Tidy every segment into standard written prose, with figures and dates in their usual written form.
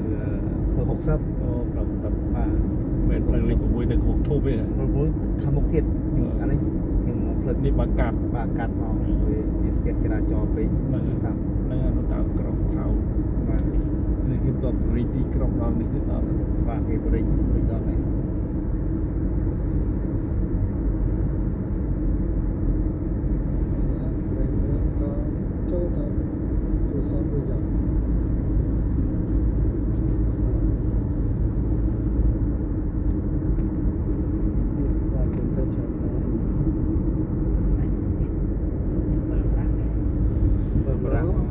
60បាទមិនផ្លូវលេខ6ទៅ6ធូបទេ 6ខាងមុខទៀតអានេះខ្ញុំមកផ្លឹក នេះបើកាត់ បាទកាត់មកវាស្ទះចរាចរណ៍ពេកតាម នឹងអនុតាមក្រុងថៅ បាទ នេះគឺតបរីទីក្រុងដល់នេះគឺដល់ បាទគេបរិយាដល់នេះ ចូលទៅទូរស័ព្ទវិញចាំបាទខ្ញុំទៅចាំដែរ បើប្រាំងមក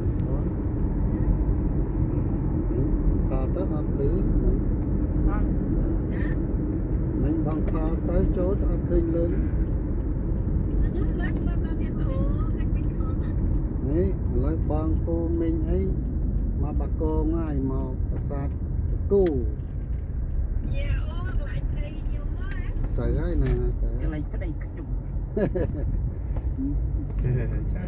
ខលទៅអត់លឺមិនបងខលទៅចូលទៅអត់ឃើញលឺនេះឥឡូវបងពូមីងអីមកបាកងហើយមកប្រាសាទគូទៅហើយណាទៅ កន្លែងប្តីខ្ញុំ ចា